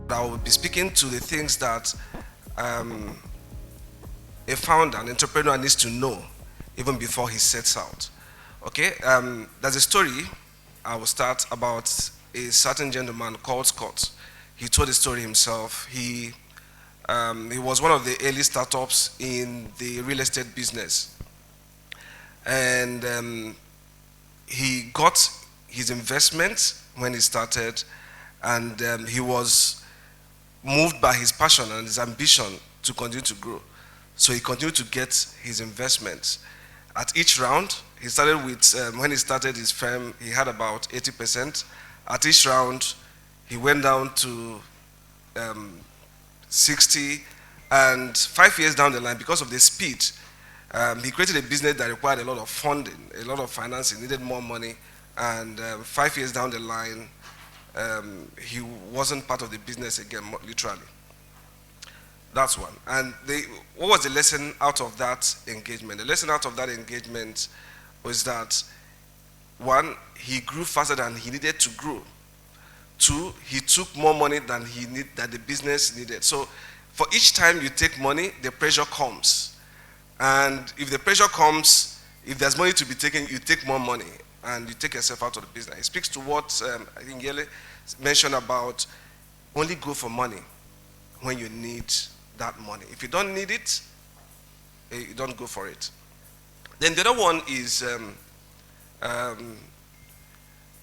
I will be speaking to the things that um, a founder, an entrepreneur needs to know even before he sets out. Okay, there's a story I will start about a certain gentleman called Scott. He told the story himself. He was one of the early startups in the real estate business, and he got his investment when he started, and he was moved by his passion and his ambition to continue to grow. So he continued to get his investments. At each round, he started with, when he started his firm, he had about 80%. At each round, he went down to 60, and 5 years down the line, because of the speed, he created a business that required a lot of funding, a lot of financing, needed more money, and 5 years down the line, he wasn't part of the business again, literally. That's one. And what was the lesson out of that engagement? The lesson out of that engagement was that, one, he grew faster than he needed to grow. Two, he took more money than that the business needed. So for each time you take money, the pressure comes. And if the pressure comes, if there's money to be taken, you take more money and you take yourself out of the business. It speaks to what I think Yele mentioned about only go for money when you need that money. If you don't need it, you don't go for it. Then the other one is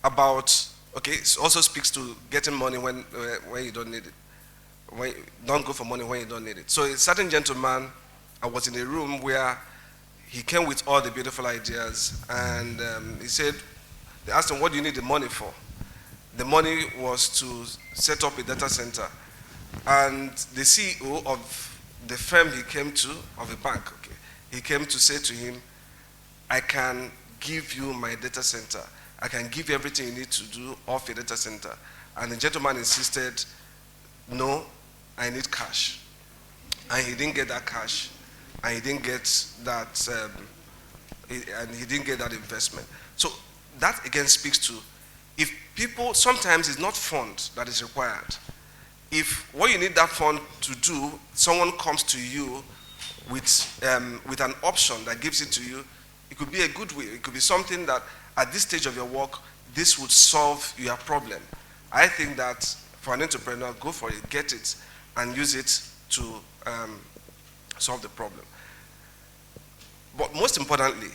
about, okay, it also speaks to getting money when you don't need it. Don't go for money when you don't need it. So a certain gentleman, I was in a room where he came with all the beautiful ideas, and he said, they asked him, what do you need the money for? The money was to set up a data center. And the CEO of the firm he came to, of a bank, okay, he came to say to him, I can give you my data center. I can give you everything you need to do off your data center. And the gentleman insisted, no, I need cash. And he didn't get that cash. And he didn't get that, and he didn't get that investment. So that again speaks to, if people, sometimes it's not fund that is required. If what you need that fund to do, someone comes to you with an option that gives it to you, it could be a good way. It could be something that at this stage of your work, this would solve your problem. I think that for an entrepreneur, go for it, get it, and use it to solve the problem. But most importantly,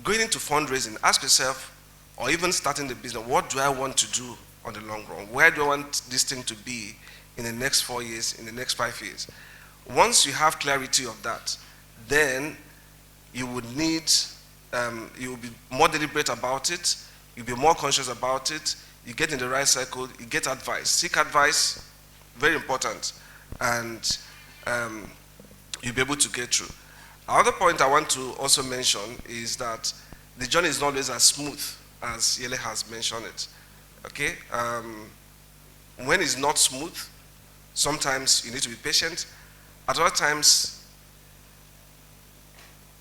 going into fundraising, ask yourself, or even starting the business, what do I want to do on the long run? Where do I want this thing to be in the next 4 years, in the next 5 years? Once you have clarity of that, then you would need, you will be more deliberate about it, you'll be more conscious about it, you get in the right cycle, you get advice. Seek advice, very important, and you'll be able to get through. Another point I want to also mention is that the journey is not always as smooth as Yele has mentioned it. Okay? When it's not smooth, sometimes you need to be patient. At other times,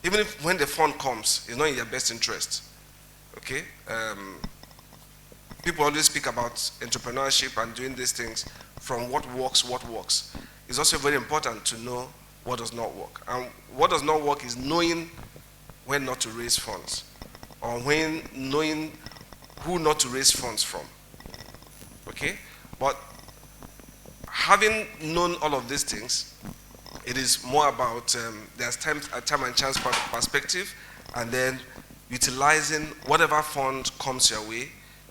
even if when the fund comes, it's not in your best interest. Okay? People always speak about entrepreneurship and doing these things from what works. It's also very important to know what does not work. And what does not work is knowing when not to raise funds, or when knowing who not to raise funds from. Okay? But having known all of these things, it is more about there's time and chance perspective, and then utilizing whatever fund comes your way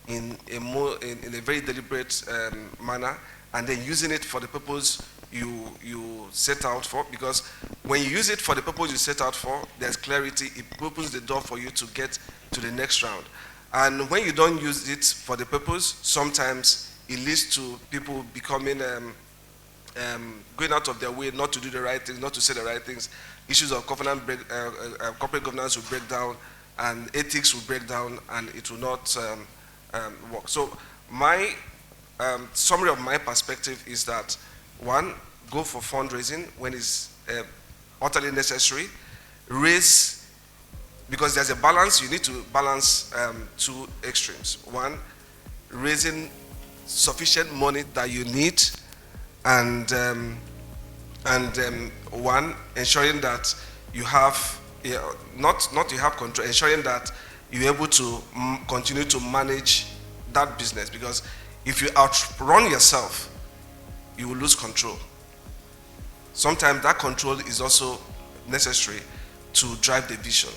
in a very deliberate manner, and then using it for the purpose you set out for. Because when you use it for the purpose you set out for, there's clarity. It opens the door for you to get to the next round. And when you don't use it for the purpose, sometimes it leads to people becoming going out of their way not to do the right things, not to say the right things. Issues of corporate governance will break down, and ethics will break down, and it will not work. So my summary of my perspective is that, one, go for fundraising when it's utterly necessary. Raise, because there's a balance, you need to balance two extremes. One, raising sufficient money that you need, and one, ensuring that you have, not you have control, ensuring that you're able to continue to manage that business, because if you outrun yourself, you will lose control. Sometimes that control is also necessary to drive the vision.